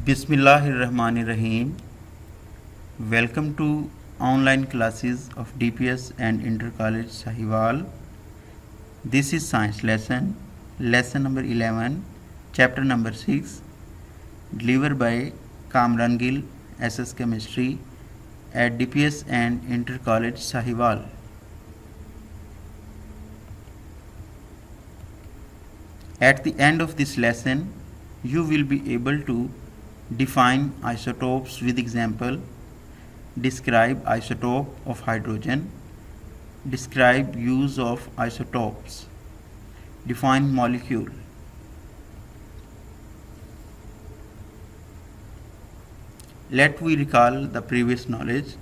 Bismillahirrahmanirrahim. Welcome to online classes of DPS and Inter College Sahiwal. This is science lesson number 11, chapter number 6, delivered by Kamran Gill, SS Chemistry at DPS and Inter College Sahiwal. At the end of this lesson, you will be able to define isotopes with example, describe isotope of hydrogen, describe use of isotopes, define molecule. Let we recall the previous knowledge.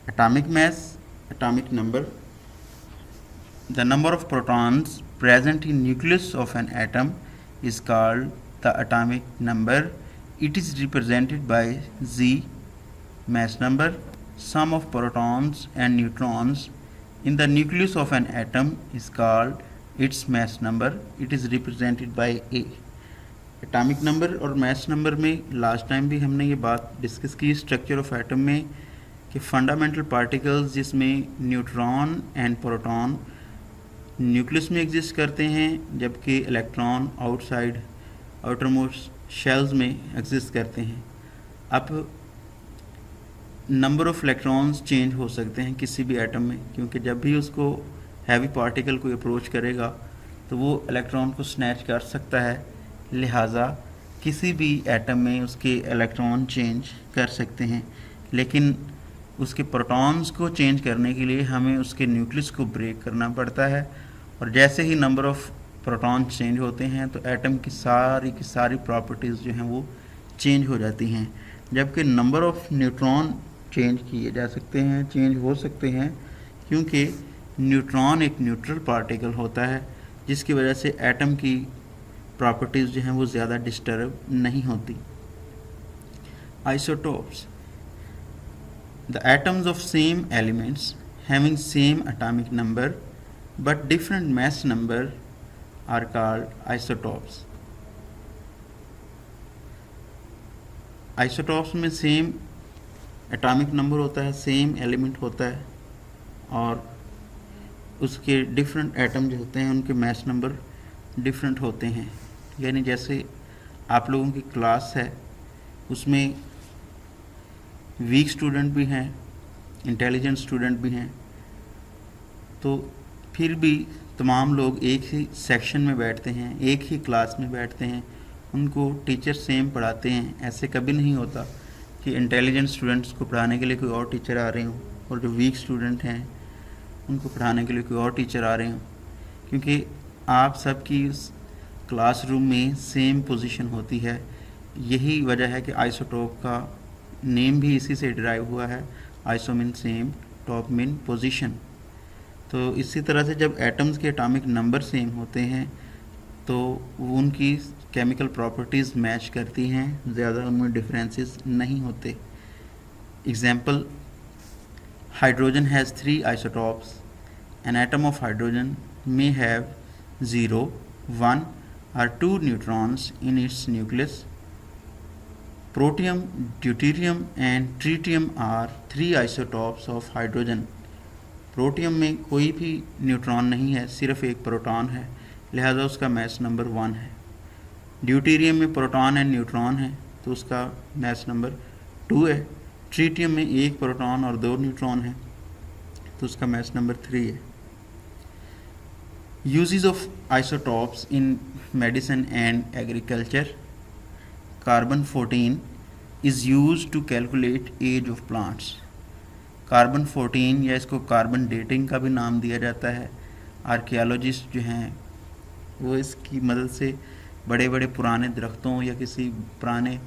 Atomic mass, atomic number. The number of protons present in nucleus of an atom is called the atomic number. It is represented by Z. Mass number. Sum of protons and neutrons in the nucleus of an atom is called its mass number. It is represented by A. Atomic number और mass number में last time भी हमने ये बात discuss की structure of atom में कि fundamental particles जिसमें न्यूट्रॉन एंड प्रोटॉन न्यूक्लियस में एग्जिस्ट करते हैं, जबकि इलेक्ट्रॉन आउटसाइड आउटरमोस्ट शेल्स में एग्जिस्ट करते हैं. अब नंबर ऑफ इलेक्ट्रॉन्स चेंज हो सकते हैं किसी भी एटम में, क्योंकि जब भी उसको हैवी पार्टिकल कोई अप्रोच करेगा तो वो इलेक्ट्रॉन को स्नैच कर सकता है. लिहाजा किसी भी एटम में उसके इलेक्ट्रॉन चेंज कर सकते हैं, लेकिन उसके प्रोटॉन्स को चेंज करने के लिए हमें उसके न्यूक्लियस को ब्रेक करना पड़ता है. और जैसे ही नंबर ऑफ़ प्रोटॉन चेंज होते हैं तो एटम की सारी प्रॉपर्टीज़ जो हैं वो चेंज हो जाती हैं, जबकि नंबर ऑफ़ न्यूट्रॉन चेंज किए जा सकते हैं, चेंज हो सकते हैं, क्योंकि न्यूट्रॉन एक न्यूट्रल पार्टिकल होता है जिसकी वजह से एटम की प्रॉपर्टीज़ जो हैं वो ज़्यादा डिस्टर्ब नहीं होती. Isotopes. The atoms of same elements having same atomic number but different mass number are called isotopes. Isotopes में सेम एटॉमिक नंबर होता है, सेम एलिमेंट होता है, और उसके डिफरेंट एटम जो होते हैं उनके मास नंबर डिफरेंट होते हैं. यानी जैसे आप लोगों की क्लास है उसमें वीक स्टूडेंट भी हैं, इंटेलिजेंट स्टूडेंट भी हैं, तो फिर भी तमाम लोग एक ही सेक्शन में बैठते हैं, एक ही क्लास में बैठते हैं, उनको टीचर सेम पढ़ाते हैं. ऐसे कभी नहीं होता कि इंटेलिजेंट स्टूडेंट्स को पढ़ाने के लिए कोई और टीचर आ रहे हों और जो वीक स्टूडेंट हैं उनको पढ़ाने के लिए कोई और टीचर आ रहे हों, क्योंकि आप सबकी क्लासरूम में सेम पोजीशन होती है. यही वजह है कि आइसोटोप का नेम भी इसी से डिराइव हुआ है. Iso mean same, top mean position. तो इसी तरह से जब एटम्स के एटॉमिक नंबर सेम होते हैं तो उनकी केमिकल प्रॉपर्टीज़ मैच करती हैं, ज़्यादा उनमें डिफरेंसेस नहीं होते. Example, hydrogen has 3 isotopes. An atom of hydrogen may have 0, 1 or 2 neutrons in its nucleus. Protium, deuterium and tritium are 3 isotopes of hydrogen. Protium में कोई भी न्यूट्रॉन नहीं है, सिर्फ एक प्रोटॉन है, लिहाजा उसका मास नंबर 1 है. ड्यूटेरियम में प्रोटॉन एंड न्यूट्रॉन है तो उसका मास नंबर 2 है. ट्रीटियम में एक प्रोटॉन और 2 न्यूट्रॉन है तो उसका मास नंबर 3 है. Uses of isotopes in medicine and agriculture. Carbon-14 is used to calculate age of plants. Carbon-14 या इसको कार्बन डेटिंग का भी नाम दिया जाता है. आर्कियोलॉजिस्ट जो हैं वो इसकी मदद से बड़े बड़े पुराने दरख्तों या किसी पुराने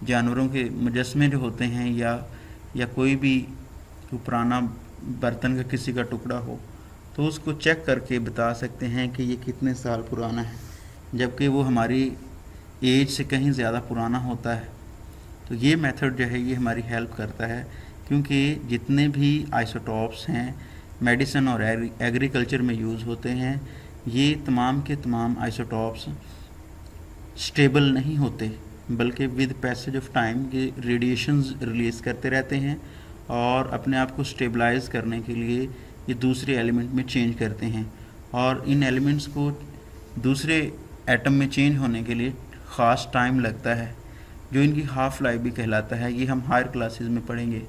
जानवरों के मुजस्मे जो होते हैं या कोई भी पुराना बर्तन का किसी का टुकड़ा हो तो उसको चेक करके बता सकते हैं कि ये कितने साल पुराना है, जबकि वो हमारी एज से कहीं ज़्यादा पुराना होता है. तो ये मेथड जो है ये हमारी हेल्प करता है, क्योंकि जितने भी आइसोटॉप्स हैं मेडिसिन और एग्रीकल्चर में यूज़ होते हैं, ये तमाम के तमाम आइसोटॉप्स स्टेबल नहीं होते, बल्कि विद पैसेज ऑफ टाइम ये रेडिएशंस रिलीज़ करते रहते हैं और अपने आप को स्टेबलाइज करने के लिए ये दूसरे एलिमेंट में चेंज करते हैं, और इन एलिमेंट्स को दूसरे एटम में चेंज होने के लिए ख़ास टाइम लगता है, जो इनकी हाफ़ लाइफ भी कहलाता है। ये हम हायर क्लासेस में पढ़ेंगे।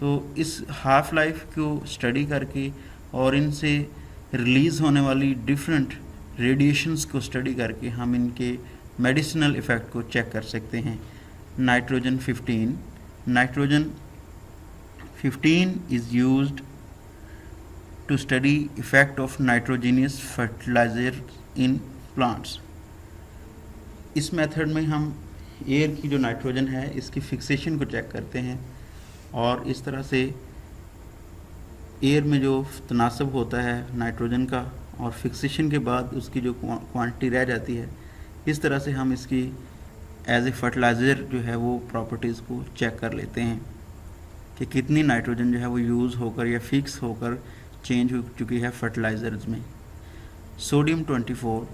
तो इस हाफ़ लाइफ को स्टडी करके और इनसे रिलीज़ होने वाली डिफरेंट रेडिएशंस को स्टडी करके हम इनके मेडिसिनल इफ़ेक्ट को चेक कर सकते हैं। Nitrogen 15 is used to study effect of nitrogenous fertilizer in plants. इस मेथड में हम एयर की जो नाइट्रोजन है इसकी फिक्सेशन को चेक करते हैं, और इस तरह से एयर में जो तनासब होता है नाइट्रोजन का और फिक्सेशन के बाद उसकी जो क्वांटिटी रह जाती है, इस तरह से हम इसकी एज ए फर्टिलाइज़र जो है वो प्रॉपर्टीज़ को चेक कर लेते हैं कि कितनी नाइट्रोजन जो है वो यूज़ होकर या फिक्स होकर चेंज हो चुकी है फर्टिलाइज़र्स में। Sodium 24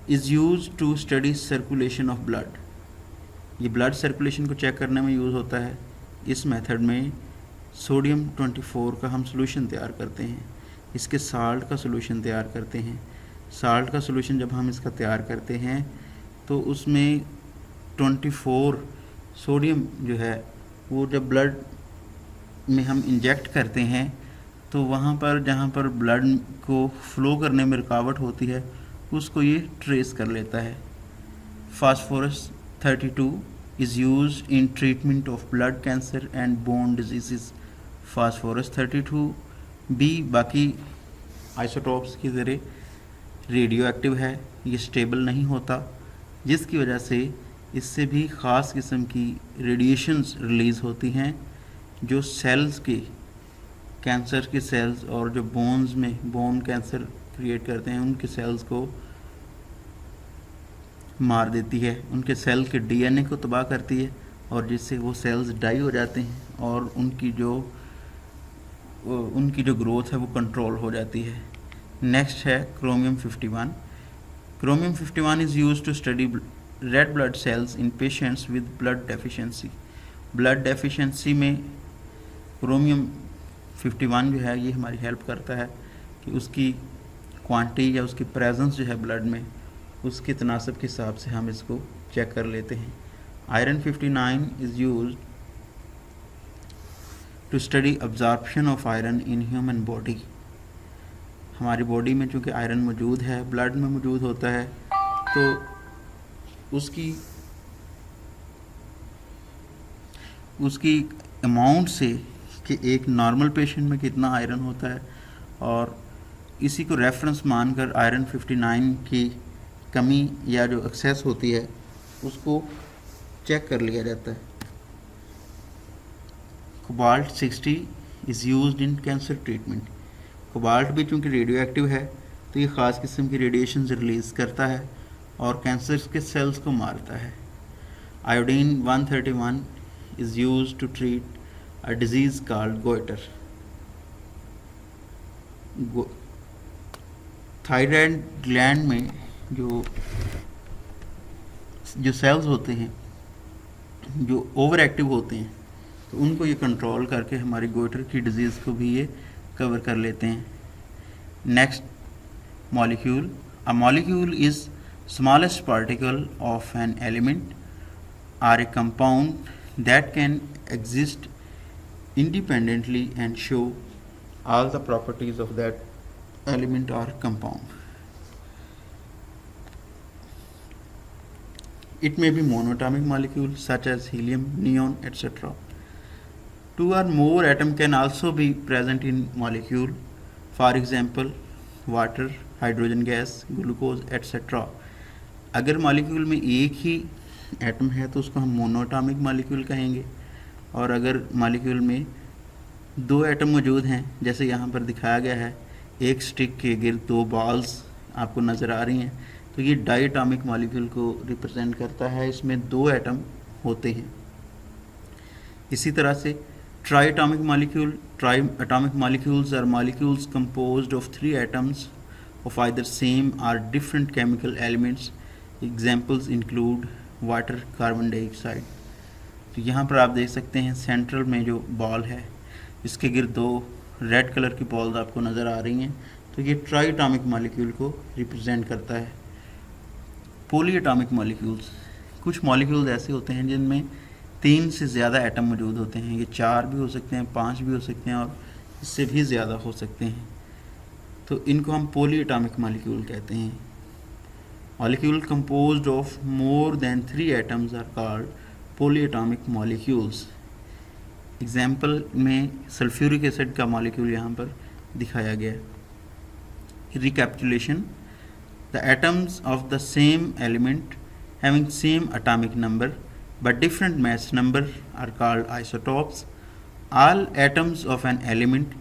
is use to study circulation of blood. ये ब्लड सर्कुलेशन को चेक करने में यूज़ होता है। इस मेथड में सोडियम 24 का हम सोल्यूशन तैयार करते हैं, इसके साल्ट का सोल्यूशन तैयार करते हैं। साल्ट का सोल्यूशन जब हम इसका तैयार करते हैं तो उसमें 24 सोडियम जो है वो जब ब्लड में हम इंजेक्ट करते हैं तो वहाँ पर जहाँ पर ब्लड को फ्लो करने में रुकावट होती है उसको ये ट्रेस कर लेता है। Phosphorus 32 is used in treatment of blood cancer and bone diseases। Phosphorus 32 भी बाकी आइसोटॉप्स की तरह रेडियो एक्टिव है, ये स्टेबल नहीं होता, जिसकी वजह से इससे भी ख़ास किस्म की रेडिएशंस रिलीज़ होती हैं जो सेल्स के कैंसर के सेल्स और जो बोन्स में बोन कैंसर क्रिएट करते हैं उनके सेल्स को मार देती है, उनके सेल के डीएनए को तबाह करती है, और जिससे वो सेल्स डाई हो जाते हैं और उनकी जो ग्रोथ है वो कंट्रोल हो जाती है। नेक्स्ट है chromium 51। Chromium 51 is use to study red blood cells in patients with blood deficiency. Blood deficiency में क्रोमियम 51 जो है ये हमारी हेल्प करता है कि उसकी क्वांटिटी या उसकी प्रेजेंस जो है ब्लड में उसके तनासब के हिसाब से हम इसको चेक कर लेते हैं। Iron 59 is used to study absorption of iron in human body. हमारी बॉडी में चूँकि आयरन मौजूद है, ब्लड में मौजूद होता है, तो उसकी अमाउंट से कि एक नॉर्मल पेशेंट में कितना आयरन होता है, और इसी को रेफरेंस मानकर आयरन 59 की कमी या जो एक्सेस होती है उसको चेक कर लिया जाता है। Cobalt 60 is used in cancer treatment. Cobalt भी चूँकि रेडियो एक्टिव है तो ये ख़ास किस्म की रेडिएशन रिलीज़ करता है और कैंसर के सेल्स को मारता है। Iodine 131 is used to treat a disease called goitre. Thyroid gland में जो सेल्स होते हैं जो ओवर एक्टिव होते हैं तो उनको ये कंट्रोल करके हमारी गोइटर की डिजीज़ को भी ये कवर कर लेते हैं। Next molecule. A molecule is smallest particle of an element or a compound that can exist independently and show all the properties of that element or compound. It may be monatomic molecules such as helium, neon, etc. Two or more atoms can also be present in molecule, for example water, hydrogen gas, glucose, etc. अगर molecule में एक ही atom है तो उसको हम monoatomic molecule कहेंगे, और अगर मॉलिक्यूल में दो एटम मौजूद हैं जैसे यहाँ पर दिखाया गया है, एक स्टिक के गिर्द दो बॉल्स आपको नज़र आ रही हैं, तो ये डायटॉमिक मॉलिक्यूल को रिप्रेजेंट करता है, इसमें दो एटम होते हैं। इसी तरह से triatomic molecule, triatomic molecules are molecules composed of 3 atoms of either same or different chemical elements. Examples include water, carbon dioxide. तो यहाँ पर आप देख सकते हैं सेंट्रल में जो बॉल है इसके गिर्द दो रेड कलर की बॉल्स आपको नज़र आ रही हैं, तो ये ट्राई एटॉमिक मॉलिक्यूल को रिप्रेजेंट करता है। पॉली एटॉमिक मॉलिक्यूल्स, कुछ मॉलिक्यूल्स ऐसे होते हैं जिनमें 3 से ज़्यादा एटम मौजूद होते हैं। ये 4 भी हो सकते हैं, 5 भी हो सकते हैं और इससे भी ज़्यादा हो सकते हैं, तो इनको हम पॉली एटॉमिक मॉलिक्यूल कहते हैं। Molecule composed of more than 3 atoms are called polyatomic molecules. Example में सल्फ्यूरिक एसिड का मॉलिक्यूल यहाँ पर दिखाया गया है। Recapitulation, the atoms of the same element having same atomic number but different mass number are called isotopes. All atoms of an element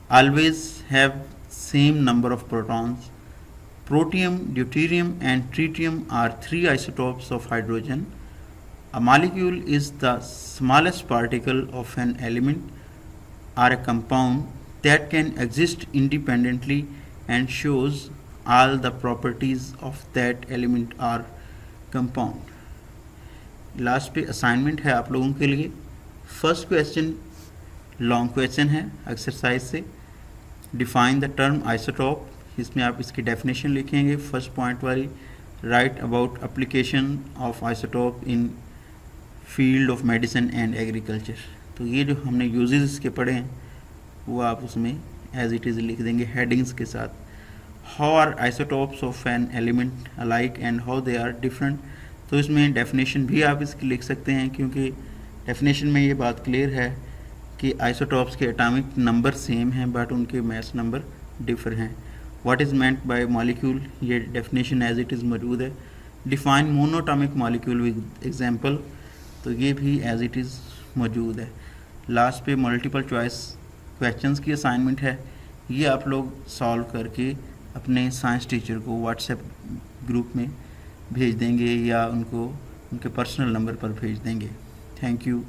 always have same number of protons. Protium, deuterium and tritium are 3 isotopes of hydrogen. A molecule is the smallest particle of an element or a compound that can exist independently and shows all the properties of that element or compound. Last पे assignment है आप लोगों के लिए। First question long question है exercise से। Define the term isotope, इसमें आप इसकी डेफिनेशन लिखेंगे। फर्स्ट पॉइंट वाली, right about application of isotope in field of medicine and agriculture. तो ये जो हमने यूजेस इसके पढ़े हैं वो आप उसमें एज इट इज़ लिख देंगे हेडिंग्स के साथ। How are isotopes of an element alike and how they are different. तो इसमें डेफिनेशन भी आप इसकी लिख सकते हैं, क्योंकि डेफिनेशन में ये बात क्लियर है कि आइसोटॉप्स के एटॉमिक नंबर सेम हैं बट उनके मास नंबर डिफर हैं। What is meant by molecule, ये डेफिनेशन एज इट इज़ मौजूद है। Define monoatomic molecule with example, तो ये भी एज इट इज़ मौजूद है। लास्ट पे मल्टीपल चॉइस क्वेश्चंस की असाइनमेंट है, ये आप लोग सॉल्व करके अपने साइंस टीचर को व्हाट्सएप ग्रुप में भेज देंगे या उनको उनके पर्सनल नंबर पर भेज देंगे। Thank you.